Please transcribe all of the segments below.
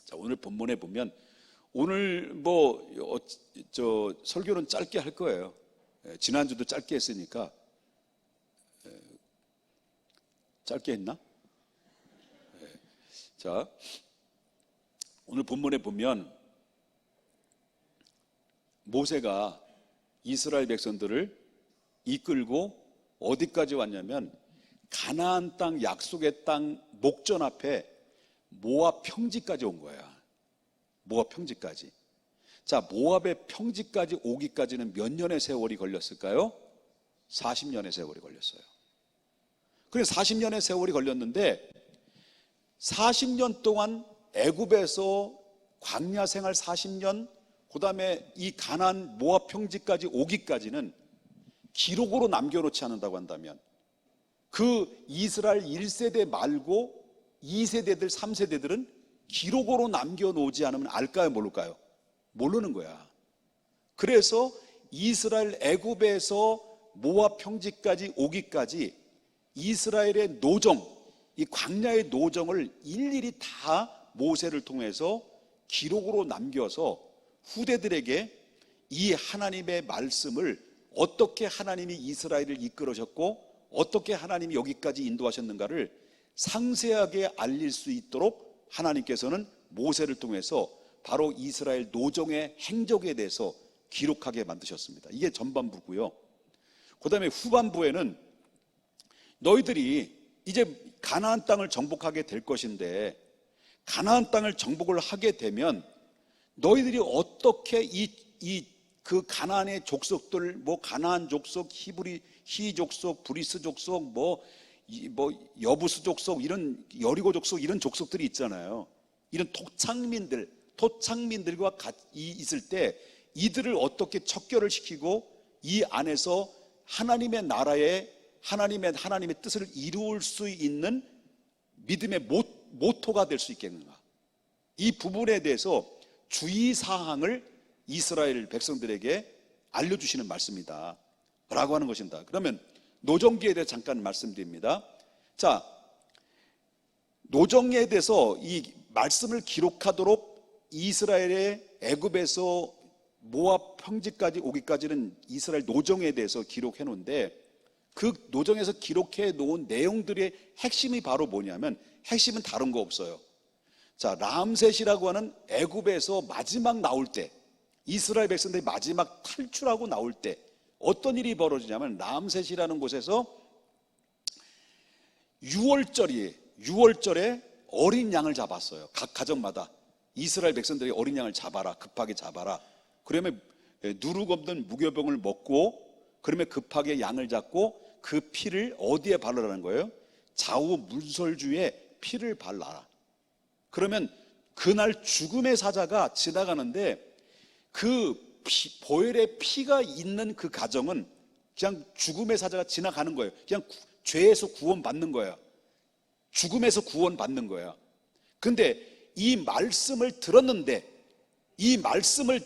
자, 오늘 본문에 보면 오늘 설교는 짧게 할 거예요. 지난주도 짧게 했으니까. 짧게 했나? 자, 오늘 본문에 보면 모세가 이스라엘 백성들을 이끌고 어디까지 왔냐면 가나안 땅, 약속의 땅 목전 앞에 모압 평지까지 온 거야. 모압 평지까지. 자, 모압의 평지까지 오기까지는 몇 년의 세월이 걸렸을까요? 40년의 세월이 걸렸어요. 그래서 40년의 세월이 걸렸는데 40년 동안 애굽에서 광야 생활 40년, 그 다음에 이 가나안 모압 평지까지 오기까지는 기록으로 남겨놓지 않는다고 한다면 그 이스라엘 1세대 말고 2세대들, 3세대들은 기록으로 남겨놓지 않으면 알까요, 모를까요? 모르는 거야. 그래서 이스라엘 애굽에서 모압 평지까지 오기까지 이스라엘의 노정, 이 광야의 노정을 일일이 다 모세를 통해서 기록으로 남겨서 후대들에게 이 하나님의 말씀을 어떻게 하나님이 이스라엘을 이끌으셨고 어떻게 하나님이 여기까지 인도하셨는가를 상세하게 알릴 수 있도록 하나님께서는 모세를 통해서 바로 이스라엘 노정의 행적에 대해서 기록하게 만드셨습니다. 이게 전반부고요. 그 다음에 후반부에는 너희들이 이제 가나안 땅을 정복하게 될 것인데 가나안 땅을 정복을 하게 되면 너희들이 어떻게 그 가나안의 족속들, 가나안 족속, 히 족속, 브리스 족속, 여부스 족속, 이런 여리고 족속, 이런 족속들이 있잖아요. 이런 토착민들과 있을 때 이들을 어떻게 척결을 시키고 이 안에서 하나님의 나라에 하나님의 뜻을 이루을 수 있는 믿음의 모토가 될 수 있겠는가? 이 부분에 대해서 주의사항을 이스라엘 백성들에게 알려주시는 말씀이다 라고 하는 것입니다. 그러면 노정기에 대해 잠깐 말씀드립니다. 자, 노정에 대해서 이 말씀을 기록하도록 이스라엘의 애굽에서 모압 평지까지 오기까지는 이스라엘 노정에 대해서 기록해 놓은데 그 노정에서 기록해 놓은 내용들의 핵심이 바로 뭐냐면 핵심은 다른 거 없어요. 자, 람셋이라고 하는 애굽에서 마지막 나올 때 이스라엘 백성들이 마지막 탈출하고 나올 때 어떤 일이 벌어지냐면 람셋이라는 곳에서 6월절에 어린 양을 잡았어요. 각 가정마다 이스라엘 백성들이 어린 양을 잡아라, 급하게 잡아라. 그러면 누룩 없는 무교병을 먹고 그러면 급하게 양을 잡고 그 피를 어디에 바르라는 거예요? 좌우 문설주에 피를 발라라. 그러면 그날 죽음의 사자가 지나가는데 그 보혈의 피가 있는 그 가정은 그냥 죽음의 사자가 지나가는 거예요. 그냥 죄에서 구원받는 거야. 죽음에서 구원받는 거야. 근데 이 말씀을 들었는데 이 말씀을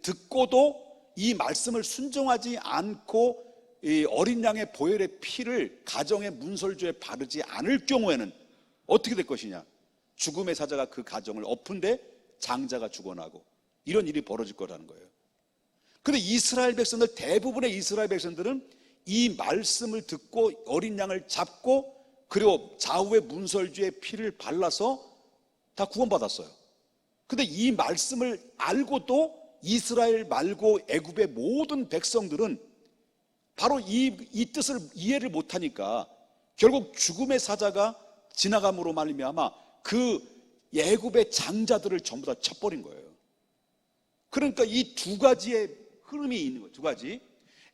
듣고도 이 말씀을 순종하지 않고 이 어린 양의 보혈의 피를 가정의 문설주에 바르지 않을 경우에는 어떻게 될 것이냐? 죽음의 사자가 그 가정을 엎은데 장자가 죽어나고 이런 일이 벌어질 거라는 거예요. 그런데 이스라엘 백성들, 대부분의 이스라엘 백성들은 이 말씀을 듣고 어린 양을 잡고 그리고 좌우의 문설주에 피를 발라서 다 구원받았어요. 근데 이 말씀을 알고도 이스라엘 말고 애굽의 모든 백성들은 바로 이 뜻을 이해를 못하니까 결국 죽음의 사자가 지나감으로 말미암아 그 애굽의 장자들을 전부 다 쳐버린 거예요. 그러니까 이 두 가지의 흐름이 있는 거예요. 두 가지.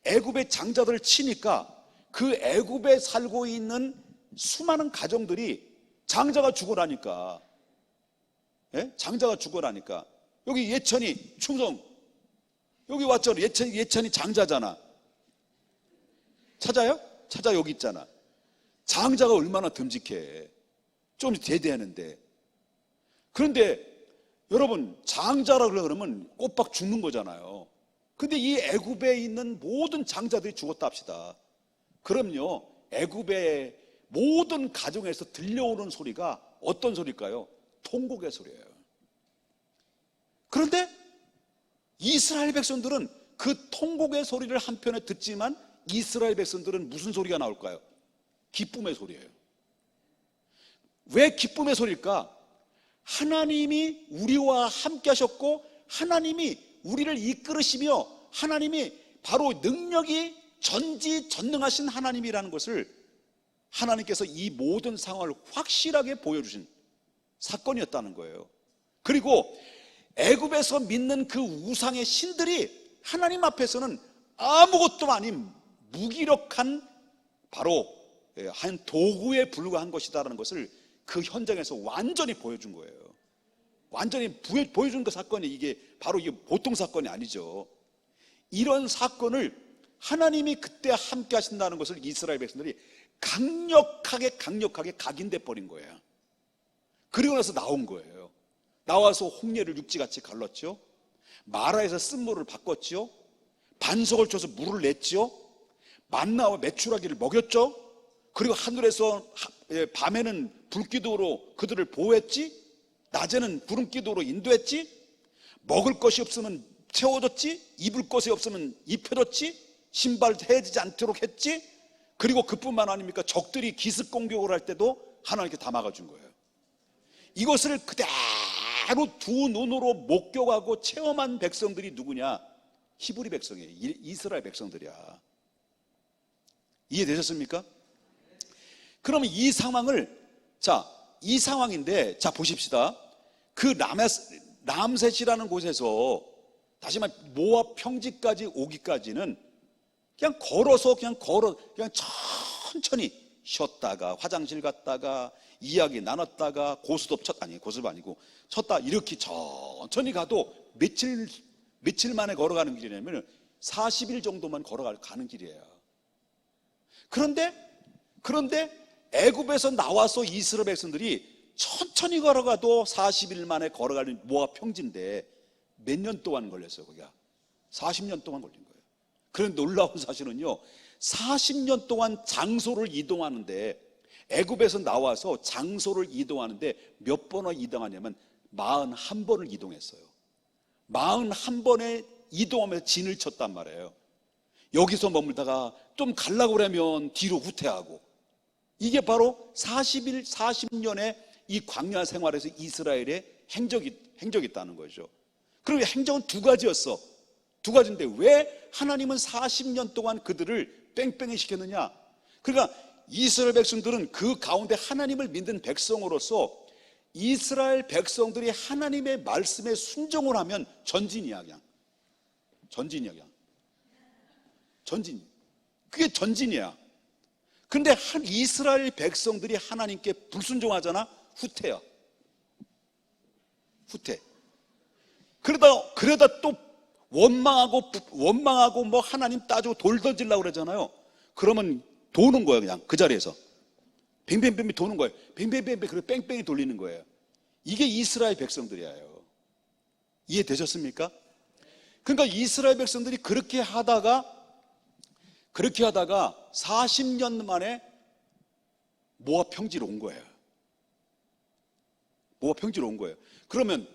애굽의 장자들을 치니까 그 애굽에 살고 있는 수많은 가정들이 장자가 죽어나니까, 장자가 죽어나니까 여기 예천이 충성 여기 왔잖아. 예천이 장자잖아. 찾아요? 찾아. 여기 있잖아. 장자가 얼마나 듬직해. 좀 대대하는데. 그런데 여러분, 장자라 그러면 꼬박 죽는 거잖아요. 근데 이 애굽에 있는 모든 장자들이 죽었다 합시다. 그럼요, 애굽의 모든 가정에서 들려오는 소리가 어떤 소리일까요? 통곡의 소리예요. 그런데 이스라엘 백성들은 그 통곡의 소리를 한편에 듣지만 이스라엘 백성들은 무슨 소리가 나올까요? 기쁨의 소리예요. 왜 기쁨의 소리일까? 하나님이 우리와 함께 하셨고 하나님이 우리를 이끌으시며 하나님이 바로 능력이 전지전능하신 하나님이라는 것을 하나님께서 이 모든 상황을 확실하게 보여주신 사건이었다는 거예요. 그리고 애굽에서 믿는 그 우상의 신들이 하나님 앞에서는 아무것도 아닌 무기력한 바로 한 도구에 불과한 것이다라는 것을 그 현장에서 완전히 보여준 거예요. 완전히 보여준 그 사건이 이게 바로 이게 보통 사건이 아니죠. 이런 사건을 하나님이 그때 함께 하신다는 것을 이스라엘 백성들이 강력하게 각인돼 버린 거예요. 그리고 나서 나온 거예요. 나와서 홍해를 육지같이 갈랐죠. 마라에서 쓴물을 바꿨죠. 반석을 쳐서 물을 냈죠. 만나와 메추라기를 먹였죠. 그리고 하늘에서 밤에는 불기둥으로 그들을 보호했지, 낮에는 구름기둥으로 인도했지, 먹을 것이 없으면 채워줬지, 입을 것이 없으면 입혀줬지, 신발 헤어지지 않도록 했지. 그리고 그뿐만 아닙니까? 적들이 기습 공격을 할 때도 하나님께 다 막아준 거예요. 이것을 그대로 두 눈으로 목격하고 체험한 백성들이 누구냐? 히브리 백성이에요. 이스라엘 백성들이야. 이해되셨습니까? 그러면 이 상황을, 이 상황인데, 보십시다. 그 람셋이라는 곳에서 다시 말해 모압 평지까지 오기까지는 그냥 천천히 쉬었다가 화장실 갔다가 이야기 나눴다가 고스톱 쳤다 이렇게 천천히 가도 며칠 만에 걸어가는 길이냐면 40일 정도만 걸어가는 길이에요. 그런데 애굽에서 나와서 이스라엘 백성들이 천천히 걸어가도 40일 만에 걸어가는 모압 평지인데 몇 년 동안 걸렸어요. 거기가 40년 동안 걸린 거예요. 그런 놀라운 사실은요, 40년 동안 장소를 이동하는데, 애굽에서 나와서 장소를 이동하는데 몇 번을 이동하냐면 41번을 이동했어요. 41번에 이동하면서 진을 쳤단 말이에요. 여기서 머물다가 좀 가려고 그러면 뒤로 후퇴하고, 이게 바로 40년의 이 광야 생활에서 이스라엘의 행적이 있다는 거죠. 그리고 행적은 두 가지였어. 두 가지인데 왜 하나님은 40년 동안 그들을 뺑뺑이 시켰느냐? 그러니까 이스라엘 백성들은 그 가운데 하나님을 믿는 백성으로서 이스라엘 백성들이 하나님의 말씀에 순종을 하면 전진이야. 그냥 전진. 그게 전진이야. 근데 이스라엘 백성들이 하나님께 불순종하잖아. 후퇴야. 후퇴. 그러다 또 원망하고 뭐 하나님 따지고 돌 던지려고 그러잖아요. 그러면 도는 거예요. 그냥 그 자리에서 뱅뱅뱅 도는 거예요. 뱅뱅뱅 그리고 뺑뺑이 돌리는 거예요. 이게 이스라엘 백성들이에요. 이해되셨습니까? 그러니까 이스라엘 백성들이 그렇게 하다가 40년 만에 모압 평지로 온 거예요. 그러면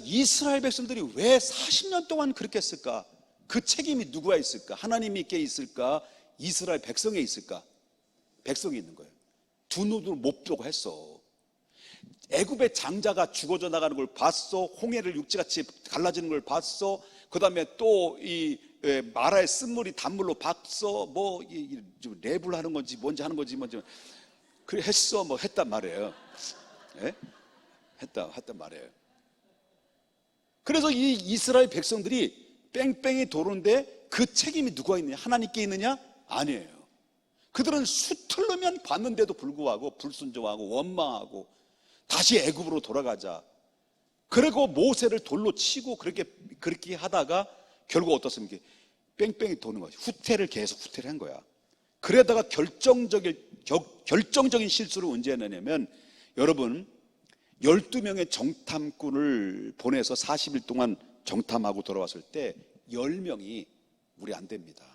이스라엘 백성들이 왜 40년 동안 그렇게 했을까? 그 책임이 누구가 있을까? 하나님께 있을까? 이스라엘 백성에 있을까? 백성이 있는 거예요. 두 눈으로 못 보고 했어. 애굽의 장자가 죽어져 나가는 걸 봤어. 홍해를 육지같이 갈라지는 걸 봤어. 그 다음에 또 이 마라의 쓴물이 단물로 봤어. 뭐 랩을 하는 건지 뭔지 하는 건지 그래 했어. 뭐 했단 말이에요. 예? 했단 말이에요. 그래서 이 이스라엘 백성들이 뺑뺑이 도는데 그 책임이 누가 있느냐? 하나님께 있느냐? 아니에요. 그들은 수틀르면 봤는데도 불구하고 불순종하고 원망하고 다시 애굽으로 돌아가자. 그리고 모세를 돌로 치고 그렇게 하다가 결국 어떻습니까? 뺑뺑이 도는 거지. 계속 후퇴를 한 거야. 그러다가 결정적인 실수를 언제 했느냐면, 여러분 12명의 정탐꾼을 보내서 40일 동안 정탐하고 돌아왔을 때 10명이 우리 안 됩니다.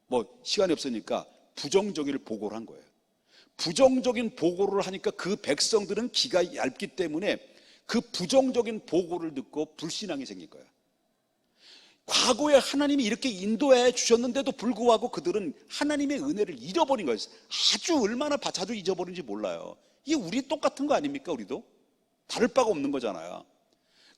뭐 시간이 없으니까 부정적인 보고를 한 거예요. 부정적인 보고를 하니까 그 백성들은 기가 얇기 때문에 그 부정적인 보고를 듣고 불신앙이 생긴 거예요. 과거에 하나님이 이렇게 인도해 주셨는데도 불구하고 그들은 하나님의 은혜를 잃어버린 거예요. 아주 얼마나 자주 잊어버린지 몰라요. 이게 우리 똑같은 거 아닙니까? 우리도 다를 바가 없는 거잖아요.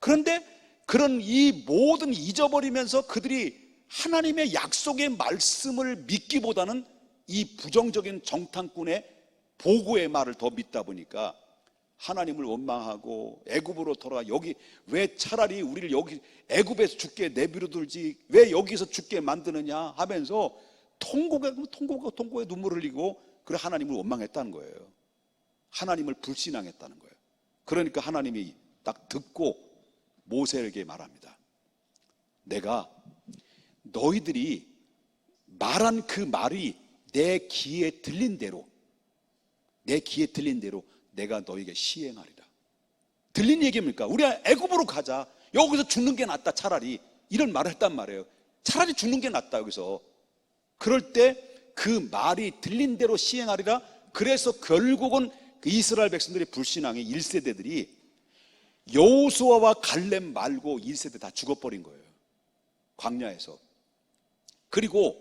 그런데 그런 이 모든 잊어버리면서 그들이 하나님의 약속의 말씀을 믿기보다는 이 부정적인 정탐꾼의 보고의 말을 더 믿다 보니까 하나님을 원망하고 애굽으로 돌아가, 여기 왜 차라리 우리를 여기 애굽에서 죽게 내버려두지 왜 여기서 죽게 만드느냐 하면서 통곡에 눈물을 흘리고 그래 하나님을 원망했다는 거예요. 하나님을 불신앙했다는 거예요. 그러니까 하나님이 딱 듣고 모세에게 말합니다. 내가 너희들이 말한 그 말이 내 귀에 들린 대로 내가 너에게 시행하리라. 들린 얘기입니까? 우리 애굽으로 가자, 여기서 죽는 게 낫다, 차라리 이런 말을 했단 말이에요. 차라리 죽는 게 낫다 여기서. 그럴 때 그 말이 들린 대로 시행하리라. 그래서 결국은 그 이스라엘 백성들의 불신앙의 1세대들이 여호수아와 갈렙 말고 1세대 다 죽어버린 거예요, 광야에서. 그리고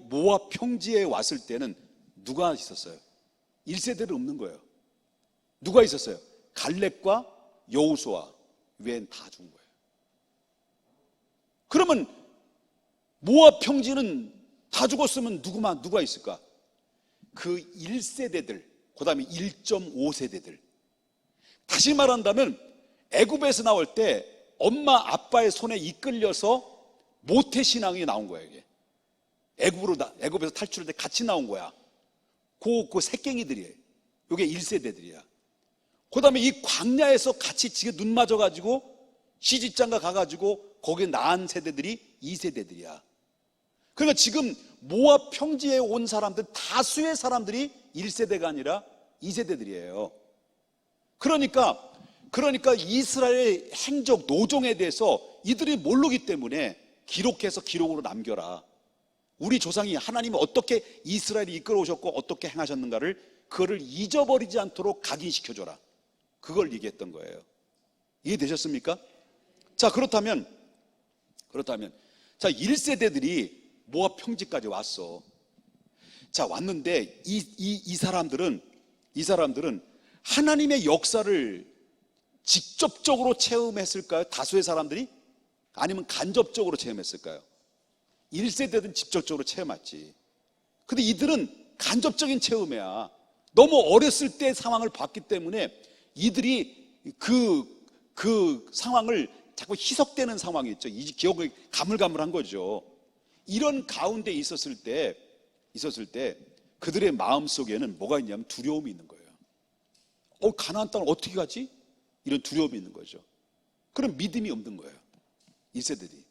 모압 평지에 왔을 때는 누가 있었어요? 1세대는 없는 거예요. 누가 있었어요? 갈렙과 여호수아 외엔 다 죽은 거예요. 그러면 모압 평지는 다 죽었으면 누가 있을까? 그 1세대들, 그 다음에 1.5세대들. 다시 말한다면 애굽에서 나올 때 엄마 아빠의 손에 이끌려서 모태신앙이 나온 거예요. 이게 애굽에서 탈출할 때 같이 나온 거야. 그 새끼들이에요. 이게 1세대들이야. 그 다음에 이 광야에서 같이 지금 눈 맞아가지고 시집장가 가가지고 거기에 낳은 세대들이 2세대들이야. 그러니까 지금 모압 평지에 온 사람들 다수의 사람들이 1세대가 아니라 2세대들이에요. 그러니까 이스라엘의 행적 노정에 대해서 이들이 모르기 때문에 기록해서 기록으로 남겨라. 우리 조상이 하나님이 어떻게 이스라엘을 이끌어오셨고 어떻게 행하셨는가를 그거를 잊어버리지 않도록 각인시켜줘라. 그걸 얘기했던 거예요. 이해되셨습니까? 자, 그렇다면 자, 1세대들이 모압 평지까지 왔어. 자, 왔는데 이 사람들은 하나님의 역사를 직접적으로 체험했을까요? 다수의 사람들이? 아니면 간접적으로 체험했을까요? 1세대들은 직접적으로 체험했지. 근데 이들은 간접적인 체험이야. 너무 어렸을 때 상황을 봤기 때문에 이들이 그 상황을 자꾸 희석되는 상황이 있죠. 이 기억이 가물가물한 거죠. 이런 가운데 있었을 때 그들의 마음속에는 뭐가 있냐면 두려움이 있는 거예요. 가나안 땅을 어떻게 가지? 이런 두려움이 있는 거죠. 그럼 믿음이 없는 거예요, 1세들이.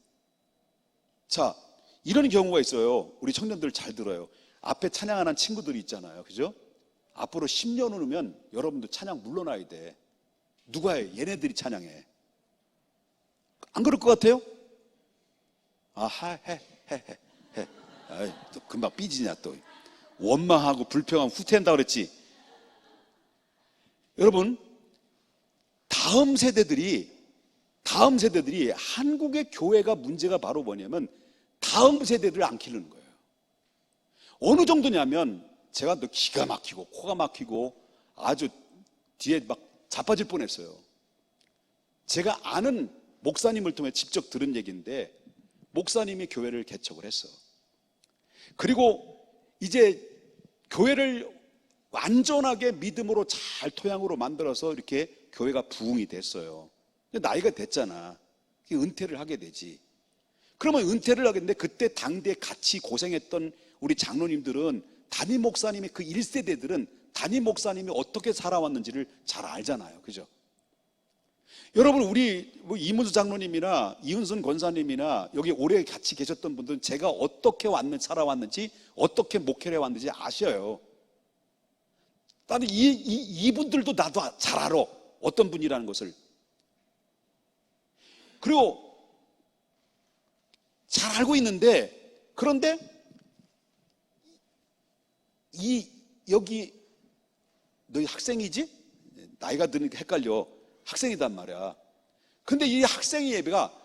자, 이런 경우가 있어요. 우리 청년들 잘 들어요. 앞에 찬양하는 친구들이 있잖아요, 그죠? 앞으로 10년 후면 여러분도 찬양 물러나야 돼. 누가 해? 얘네들이 찬양해. 안 그럴 것 같아요? 해. 아이, 또 금방 삐지냐 또. 원망하고 불평하고 후퇴한다 그랬지. 여러분, 다음 세대들이 한국의 교회가 문제가 바로 뭐냐면 다음 세대들을 안 기르는 거예요. 어느 정도냐면 제가 또 기가 막히고 코가 막히고 아주 뒤에 막 자빠질 뻔했어요. 제가 아는 목사님을 통해 직접 들은 얘기인데 목사님이 교회를 개척을 했어. 그리고 이제 교회를 완전하게 믿음으로 잘 토양으로 만들어서 이렇게 교회가 부흥이 됐어요. 나이가 됐잖아. 은퇴를 하게 되지. 그러면 은퇴를 하겠는데 그때 당대에 같이 고생했던 우리 장로님들은 담임 목사님이 그 1세대들은 담임 목사님이 어떻게 살아왔는지를 잘 알잖아요. 그죠? 여러분, 우리 이문수 장로님이나 이은순 권사님이나 여기 오래 같이 계셨던 분들은 제가 어떻게 살아왔는지 어떻게 목회를 해왔는지 아셔요. 나는 이분들도 나도 잘 알아. 어떤 분이라는 것을. 그리고 잘 알고 있는데, 그런데 이 여기 너희 학생이지? 나이가 드니까 헷갈려. 학생이단 말이야. 근데 이 학생 예배가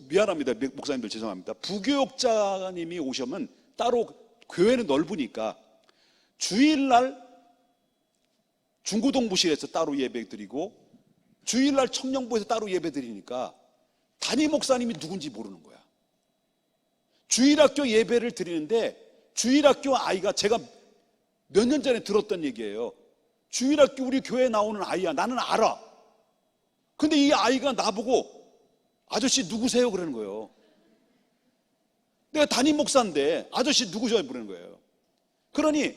미안합니다. 목사님들 죄송합니다. 부교육자님이 오시면 따로 교회는 넓으니까 주일날 중고동부실에서 따로 예배 드리고 주일날 청년부에서 따로 예배 드리니까 담임 목사님이 누군지 모르는 거야. 주일학교 예배를 드리는데 주일학교 아이가 제가 몇 년 전에 들었던 얘기예요. 주일학교 우리 교회에 나오는 아이야. 나는 알아. 근데 이 아이가 나보고 아저씨 누구세요? 그러는 거예요. 내가 담임 목사인데 아저씨 누구셔? 그러는 거예요. 그러니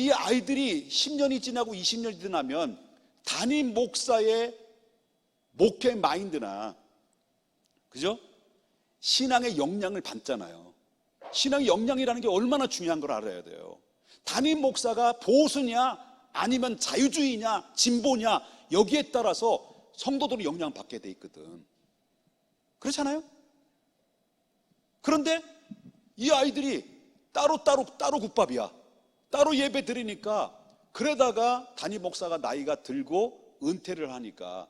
이 아이들이 10년이 지나고 20년이 지나면 담임 목사의 목회 마인드나, 그죠? 신앙의 역량을 받잖아요. 신앙의 역량이라는 게 얼마나 중요한 걸 알아야 돼요. 담임 목사가 보수냐 아니면 자유주의냐 진보냐 여기에 따라서 성도들이 영향을 받게 돼 있거든. 그렇잖아요? 그런데 이 아이들이 따로 국밥이야. 따로 예배 드리니까, 그러다가 담임 목사가 나이가 들고 은퇴를 하니까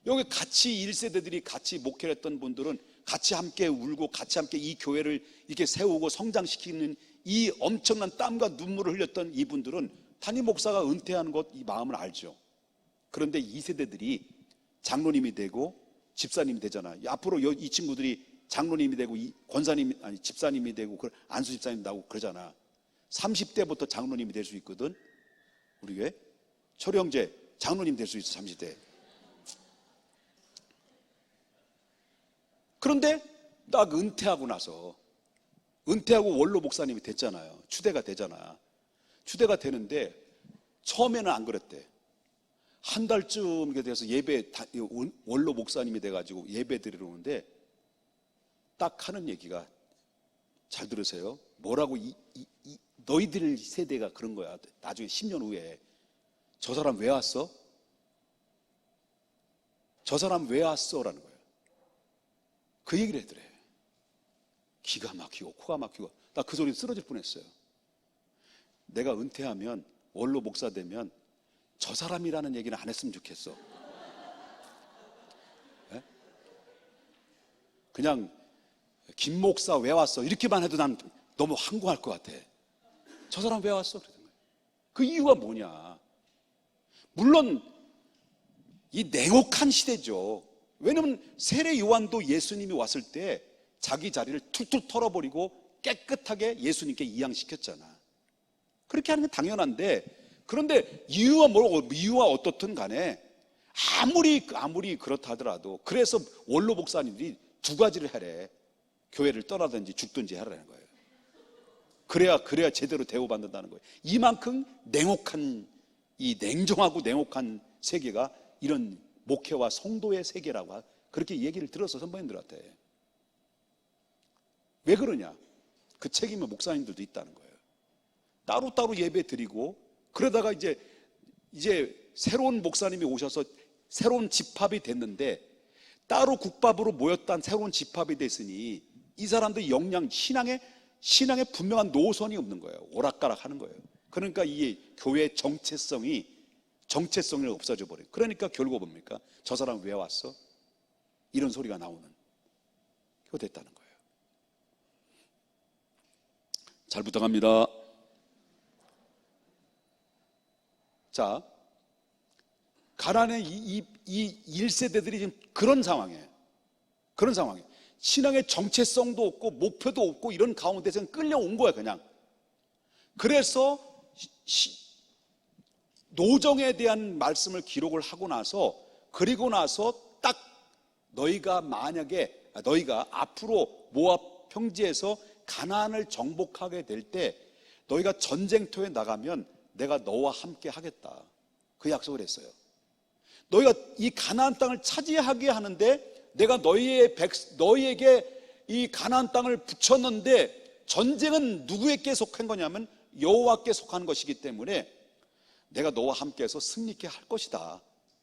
여기 같이 1세대들이 같이 목회를 했던 분들은 같이 함께 울고 같이 함께 이 교회를 이렇게 세우고 성장시키는 이 엄청난 땀과 눈물을 흘렸던 이분들은 담임 목사가 은퇴하는 것 이 마음을 알죠. 그런데 2세대들이 장로님이 되고 집사님이 되잖아. 앞으로 이 친구들이 장로님이 되고 권사님이 아니 집사님이 되고 안수 집사님 나오고 그러잖아. 30대부터 장로님이 될 수 있거든. 우리 교회 철형제 장로님 될 수 있어. 30대. 그런데 딱 은퇴하고 나서 은퇴하고 원로 목사님이 됐잖아요. 추대가 되잖아. 추대가 되는데 처음에는 안 그랬대. 한 달쯤 돼서 원로 목사님이 돼가지고 예배 드리러 오는데 딱 하는 얘기가, 잘 들으세요. 뭐라고 너희들 세대가 그런 거야. 나중에 10년 후에 저 사람 왜 왔어? 저 사람 왜 왔어? 라는 거예요. 그 얘기를 해더래. 기가 막히고 코가 막히고 나 그 소리 쓰러질 뻔했어요. 내가 은퇴하면 원로 목사 되면 저 사람이라는 얘기는 안 했으면 좋겠어. 네? 그냥 김 목사 왜 왔어? 이렇게만 해도 난 너무 황공할 것 같아. 저 사람 왜 왔어? 그 이유가 뭐냐? 물론 이 냉혹한 시대죠. 왜냐하면 세례 요한도 예수님이 왔을 때 자기 자리를 툴툴 털어버리고 깨끗하게 예수님께 이양시켰잖아. 그렇게 하는 게 당연한데, 그런데 이유가 어떻든 간에 아무리 그렇다 하더라도, 그래서 원로 목사님들이 두 가지를 하래. 교회를 떠나든지 죽든지 하라는 거예요. 그래야 제대로 대우받는다는 거예요. 이만큼 냉혹한, 이 냉정하고 냉혹한 세계가 이런 목회와 성도의 세계라고 그렇게 얘기를 들어서 선배님들한테. 왜 그러냐? 그 책임은 목사님들도 있다는 거예요. 따로 예배 드리고, 그러다가 이제 새로운 목사님이 오셔서 새로운 집합이 됐는데, 따로 국밥으로 모였던 새로운 집합이 됐으니 이 사람들이 신앙에 분명한 노선이 없는 거예요. 오락가락 하는 거예요. 그러니까 이 교회의 정체성을 없어져 버려요. 그러니까 결국 뭡니까? 저 사람 왜 왔어? 이런 소리가 나오는 그거 됐다는 거예요. 잘 부탁합니다. 자, 가난의 이 1세대들이 지금 그런 상황에 신앙의 정체성도 없고 목표도 없고 이런 가운데서 끌려온 거야 그냥. 그래서 노정에 대한 말씀을 기록을 하고 나서, 그리고 나서 딱 너희가 앞으로 모압 평지에서 가나안을 정복하게 될 때 너희가 전쟁터에 나가면 내가 너와 함께 하겠다, 그 약속을 했어요. 너희가 이 가나안 땅을 차지하게 하는데 내가 너희에게 이 가나안 땅을 붙였는데, 전쟁은 누구에게 속한 거냐면 여호와께 속한 것이기 때문에 내가 너와 함께해서 승리케 할 것이다,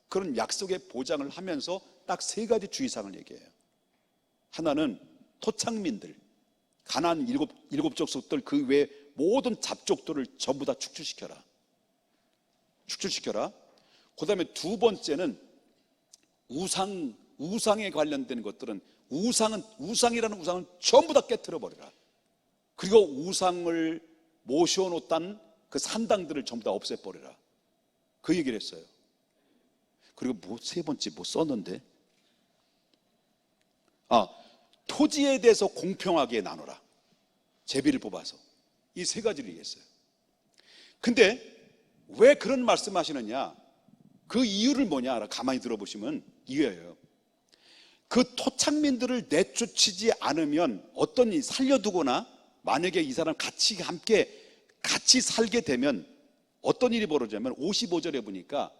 그런 약속의 보장을 하면서 딱 세 가지 주의사항을 얘기해요. 하나는 토착민들, 가나안 일곱 족속들 그 외 모든 잡족들을 전부 다 축출시켜라. 축출시켜라. 그 다음에 두 번째는 우상에 관련된 것들은 우상이라는 우상은 전부 다 깨트려 버리라. 그리고 우상을 모셔놓던 그 산당들을 전부 다 없애버리라. 그 얘기를 했어요. 그리고 세 번째 썼는데, 토지에 대해서 공평하게 나눠라. 제비를 뽑아서. 이 세 가지를 얘기했어요. 근데 왜 그런 말씀하시느냐? 그 이유를 뭐냐? 가만히 들어보시면 이거예요. 그 토착민들을 내쫓지 않으면 어떤 일 살려두거나 만약에 이 사람 같이 살게 되면 어떤 일이 벌어지냐면 55절에 보니까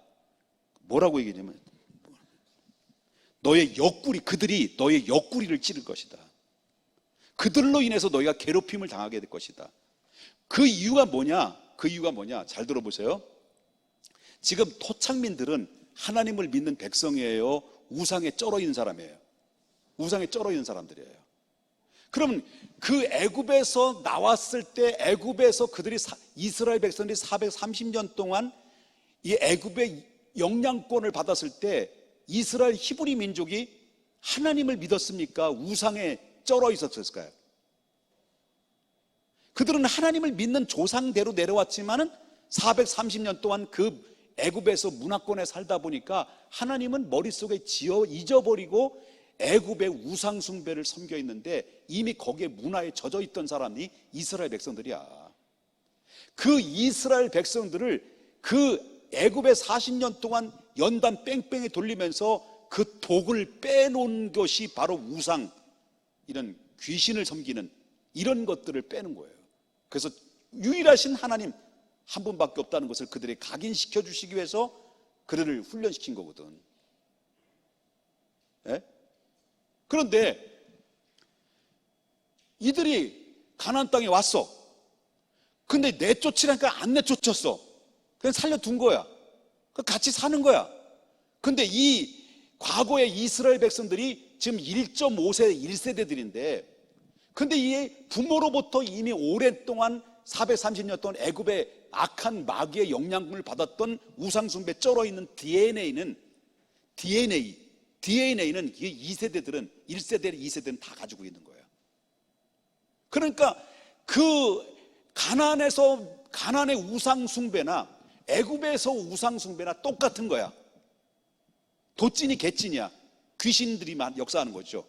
뭐라고 얘기하냐면 그들이 너의 옆구리를 찌를 것이다. 그들로 인해서 너희가 괴롭힘을 당하게 될 것이다. 그 이유가 뭐냐? 잘 들어보세요. 지금 토착민들은 하나님을 믿는 백성이에요? 우상에 쩔어 있는 사람이에요? 우상에 쩔어 있는 사람들이에요. 그러면 그 애굽에서 나왔을 때 애굽에서 이스라엘 백성들이 430년 동안 이 애굽의 영향권을 받았을 때 이스라엘 히브리 민족이 하나님을 믿었습니까? 우상에 쩔어 있었을까요? 그들은 하나님을 믿는 조상대로 내려왔지만은 430년 동안 그 애굽에서 문화권에 살다 보니까 하나님은 머릿속에 잊어버리고 애굽의 우상 숭배를 섬겨 있는데 이미 거기에 문화에 젖어 있던 사람이 이스라엘 백성들이야. 그 이스라엘 백성들을 그 애굽에 40년 동안 연단 뺑뺑이 돌리면서 그 독을 빼놓은 것이 바로 우상, 이런 귀신을 섬기는 이런 것들을 빼는 거예요. 그래서 유일하신 하나님 한 분밖에 없다는 것을 그들이 각인시켜 주시기 위해서 그들을 훈련시킨 거거든. 예? 그런데 이들이 가나안 땅에 왔어. 근데 내쫓으라니까 안 내쫓았어. 그냥 살려둔 거야. 같이 사는 거야. 근데 이 과거의 이스라엘 백성들이 지금 1.5세 1세대들인데, 근데 이 부모로부터 이미 오랫동안 430년 동안 애굽의 악한 마귀의 영향을 받았던 우상숭배 쩔어 있는 DNA는 이 2세대들은 1세대, 2세대는 다 가지고 있는 거예요. 그러니까 그 가나안의 우상숭배나 애굽에서 우상숭배나 똑같은 거야. 도찐이 개찐이야. 귀신들이 역사하는 거죠.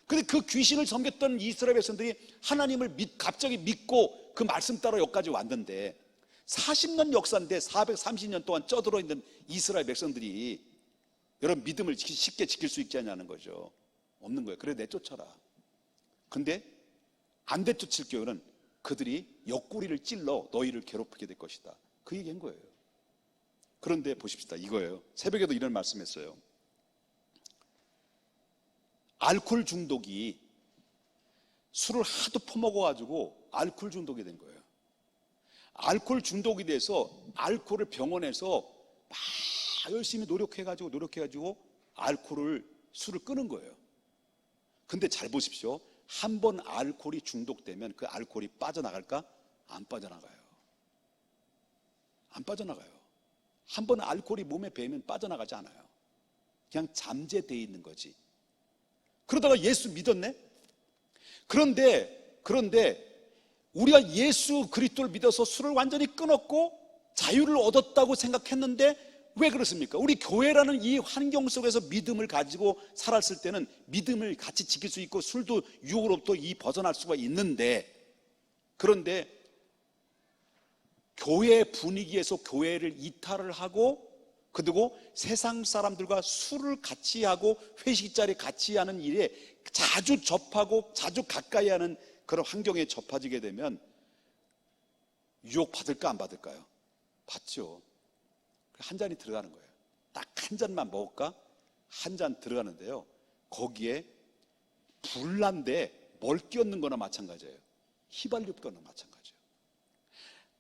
근데 그 귀신을 섬겼던 이스라엘 백성들이 하나님을 갑자기 믿고 그 말씀 따라 여기까지 왔는데 40년 역사인데 430년 동안 쪄들어 있는 이스라엘 백성들이 여러분 믿음을 쉽게 지킬 수 있지 않냐는 거죠. 없는 거예요. 그래 내쫓아라. 근데 안 내쫓을 경우는 그들이 옆구리를 찔러 너희를 괴롭히게 될 것이다. 그 얘기한 거예요. 그런데 보십시다. 이거예요. 새벽에도 이런 말씀했어요. 알코올 중독이 술을 하도 퍼먹어가지고 알코올 중독이 된 거예요. 알코올 중독이 돼서 알코올을 병원에서 막 열심히 노력해가지고 술을 끄는 거예요. 근데 잘 보십시오. 한 번 알코올이 중독되면 그 알코올이 빠져나갈까? 안 빠져나가요. 안 빠져나가요. 한 번 알코올이 몸에 배이면 빠져나가지 않아요. 그냥 잠재되어 있는 거지. 그러다가 예수 믿었네? 그런데 우리가 예수 그리스도를 믿어서 술을 완전히 끊었고 자유를 얻었다고 생각했는데 왜 그렇습니까? 우리 교회라는 이 환경 속에서 믿음을 가지고 살았을 때는 믿음을 같이 지킬 수 있고 술도 유혹으로부터 벗어날 수가 있는데, 그런데 교회 분위기에서 교회를 이탈을 하고 그리고 세상 사람들과 술을 같이 하고 회식 자리 같이 하는 일에 자주 접하고 자주 가까이 하는 그런 환경에 접해지게 되면 유혹 받을까 안 받을까요? 받죠. 한 잔이 들어가는 거예요. 딱 한 잔만 먹을까? 한 잔 들어가는데요. 거기에 불난데 뭘 끼얹는 거나 마찬가지예요. 휘발유 거나 마찬가지예요.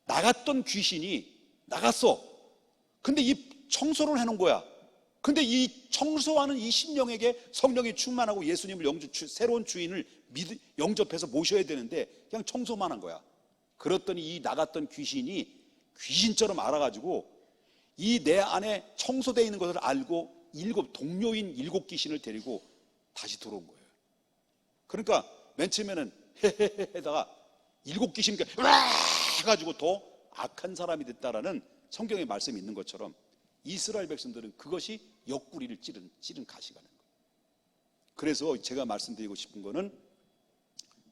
나갔던 귀신이 나갔어. 근데 이 청소를 해놓은 거야. 근데 이 청소하는 이 신령에게 성령이 충만하고 예수님을 새로운 주인을 영접해서 모셔야 되는데 그냥 청소만 한 거야. 그랬더니 이 나갔던 귀신이 귀신처럼 알아가지고 이 내 안에 청소되어 있는 것을 알고 동료인 7귀신을 데리고 다시 들어온 거예요. 그러니까 맨 처음에는 헤헤헤다가 7귀신이니까 으아 해가지고 더 악한 사람이 됐다라는 성경의 말씀이 있는 것처럼 이스라엘 백성들은 그것이 옆구리를 찌른 가시가 된 거예요. 그래서 제가 말씀드리고 싶은 거는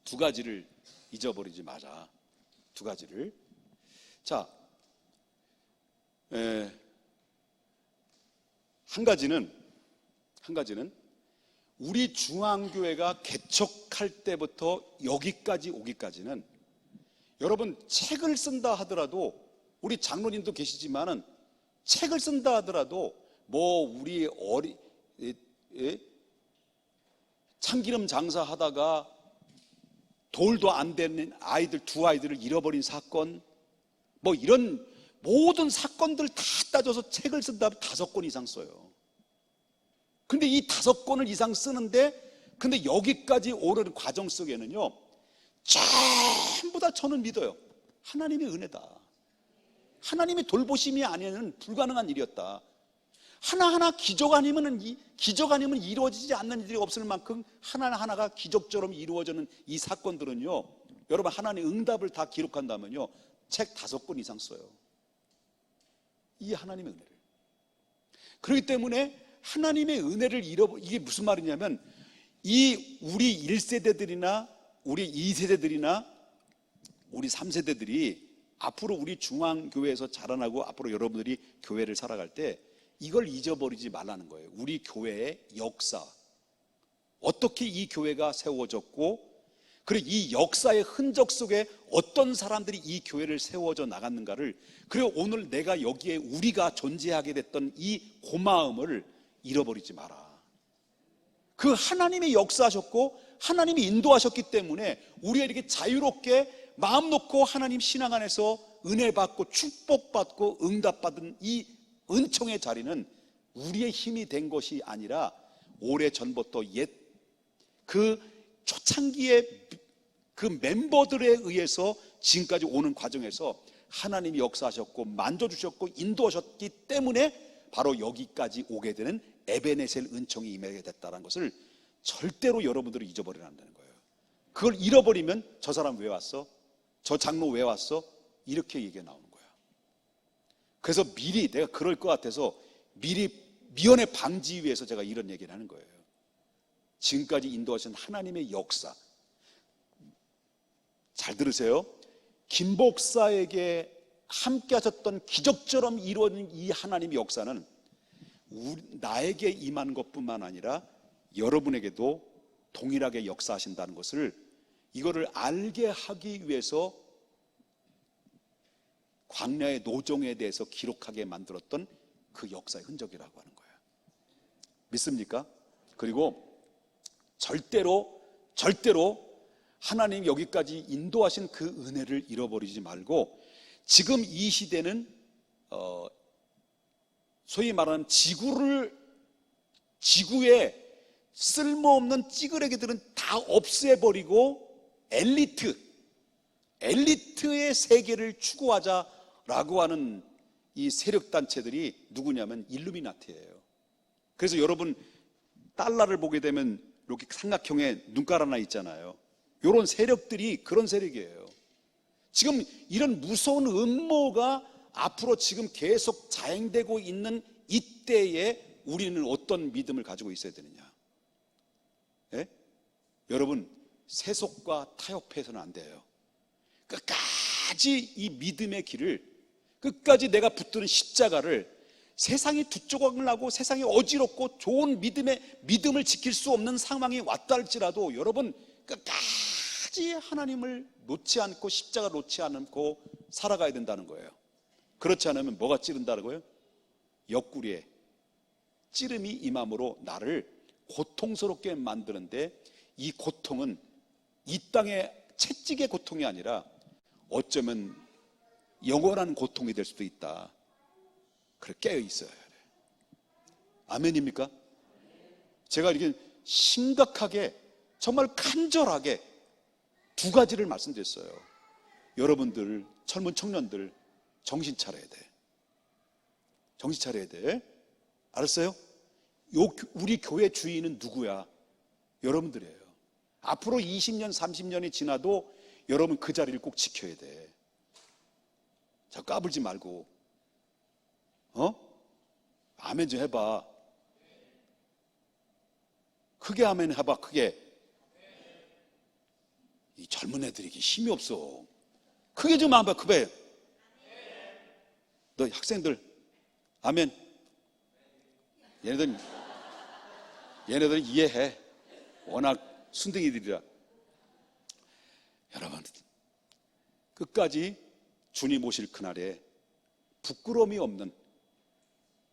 두 가지를 잊어버리지 마라. 두 가지를. 자, 한 가지는 우리 중앙교회가 개척할 때부터 여기까지 오기까지는 여러분 책을 쓴다 하더라도 우리 장로님도 계시지만은 책을 쓴다 하더라도 우리 참기름 장사하다가 돌도 안 되는 두 아이들을 잃어버린 사건 이런 모든 사건들 다 따져서 책을 쓴다면 5권 이상 써요. 근데 이 5권을 이상 쓰는데 근데 여기까지 오르는 과정 속에는요 전부 다 저는 믿어요. 하나님의 은혜다. 하나님의 돌보심이 아니면 불가능한 일이었다. 하나하나 기적 아니면 이루어지지 않는 일이 없을 만큼 하나하나가 기적처럼 이루어지는 이 사건들은요 여러분 하나님의 응답을 다 기록한다면요 책 5권 이상 써요. 이 하나님의 은혜를. 그렇기 때문에 하나님의 은혜를 이게 무슨 말이냐면 우리 1세대들이나 우리 2세대들이나 우리 3세대들이 앞으로 우리 중앙교회에서 자라나고 앞으로 여러분들이 교회를 살아갈 때 이걸 잊어버리지 말라는 거예요. 우리 교회의 역사, 어떻게 이 교회가 세워졌고 그리고 이 역사의 흔적 속에 어떤 사람들이 이 교회를 세워져 나갔는가를, 그리고 오늘 내가 여기에 우리가 존재하게 됐던 이 고마움을 잃어버리지 마라. 그 하나님이 역사하셨고 하나님이 인도하셨기 때문에 우리가 이렇게 자유롭게 마음 놓고 하나님 신앙 안에서 은혜 받고 축복받고 응답받은 이 은총의 자리는 우리의 힘이 된 것이 아니라 오래전부터 그 초창기의 그 멤버들에 의해서 지금까지 오는 과정에서 하나님이 역사하셨고 만져주셨고 인도하셨기 때문에 바로 여기까지 오게 되는 에베네셀 은총이 임하게 됐다는 것을 절대로 여러분들이 잊어버리면 안 되는 거예요. 그걸 잃어버리면 저 사람 왜 왔어? 저 장로 왜 왔어? 이렇게 얘기가 나오는 거야. 그래서 미리 내가 그럴 것 같아서 미리 미연에 방지 위해서 제가 이런 얘기를 하는 거예요. 지금까지 인도하신 하나님의 역사, 잘 들으세요. 김 목사에게 함께 하셨던 기적처럼 이루어진 이 하나님의 역사는 나에게 임한 것뿐만 아니라 여러분에게도 동일하게 역사하신다는 것을, 이거를 알게 하기 위해서 광야의 노정에 대해서 기록하게 만들었던 그 역사의 흔적이라고 하는 거예요. 믿습니까? 그리고 절대로 하나님 여기까지 인도하신 그 은혜를 잃어버리지 말고, 지금 이 시대는 소위 말하는 지구에 쓸모없는 찌그레기들은 다 없애버리고 엘리트의 세계를 추구하자라고 하는 이 세력단체들이 누구냐면 일루미나티예요. 그래서 여러분 달러를 보게 되면 이렇게 삼각형의 눈깔 하나 있잖아요. 이런 세력들이 그런 세력이에요. 지금 이런 무서운 음모가 앞으로 지금 계속 자행되고 있는 이때에 우리는 어떤 믿음을 가지고 있어야 되느냐? 예? 여러분, 세속과 타협해서는 안 돼요. 끝까지 이 믿음의 길을, 끝까지 내가 붙드는 십자가를, 세상이 두 조각을 나고 세상이 어지럽고 좋은 믿음을 지킬 수 없는 상황이 왔다 할지라도 여러분 끝까지 하나님을 놓지 않고 십자가 놓지 않고 살아가야 된다는 거예요. 그렇지 않으면 뭐가 찌른다는 거예요? 옆구리에 찌름이 임함으로 나를 고통스럽게 만드는데, 이 고통은 이 땅의 채찍의 고통이 아니라 어쩌면 영원한 고통이 될 수도 있다. 그래 깨어 있어야 돼. 아멘입니까? 제가 이렇게 심각하게 정말 간절하게 두 가지를 말씀드렸어요. 여러분들 젊은 청년들 정신 차려야 돼. 정신 차려야 돼. 알았어요? 우리 교회 주인은 누구야? 여러분들이에요. 앞으로 20년 30년이 지나도 여러분 그 자리를 꼭 지켜야 돼. 자, 까불지 말고 아멘 좀 해봐. 크게 아멘 해봐. 크게. 이 젊은 애들이 힘이 없어. 크게 좀 해봐. 크게. 너 학생들 아멘. 얘네들 이해해. 워낙 순둥이들이라. 여러분, 끝까지 주님 오실 그날에 부끄러움이 없는,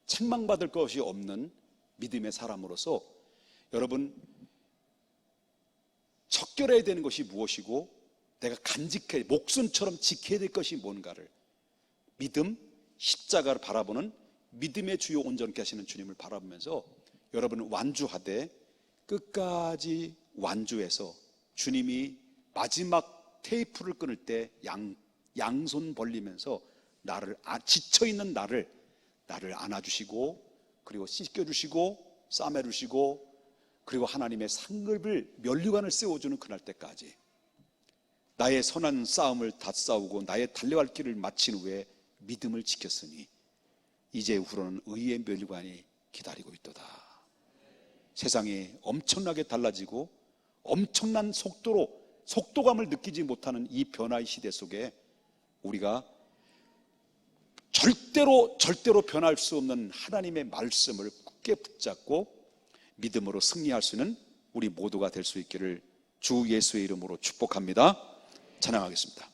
책망받을 것이 없는 믿음의 사람으로서 여러분 척결해야 되는 것이 무엇이고 내가 간직해 목숨처럼 지켜야 될 것이 뭔가를 믿음, 십자가를 바라보는 믿음의 주요 온전케 하시는 주님을 바라보면서 여러분 완주하되 끝까지 완주해서 주님이 마지막 테이프를 끊을 때 양손 벌리면서 지쳐있는 나를 안아주시고 그리고 씻겨주시고 싸매주시고 그리고 하나님의 상급을 면류관을 세워주는 그날 때까지 나의 선한 싸움을 다 싸우고 나의 달려갈 길을 마친 후에 믿음을 지켰으니 이제 후로는 의의 면류관이 기다리고 있도다. 세상이 엄청나게 달라지고 엄청난 속도감을 느끼지 못하는 이 변화의 시대 속에 우리가 절대로 변할 수 없는 하나님의 말씀을 굳게 붙잡고 믿음으로 승리할 수 있는 우리 모두가 될 수 있기를 주 예수의 이름으로 축복합니다. 찬양하겠습니다.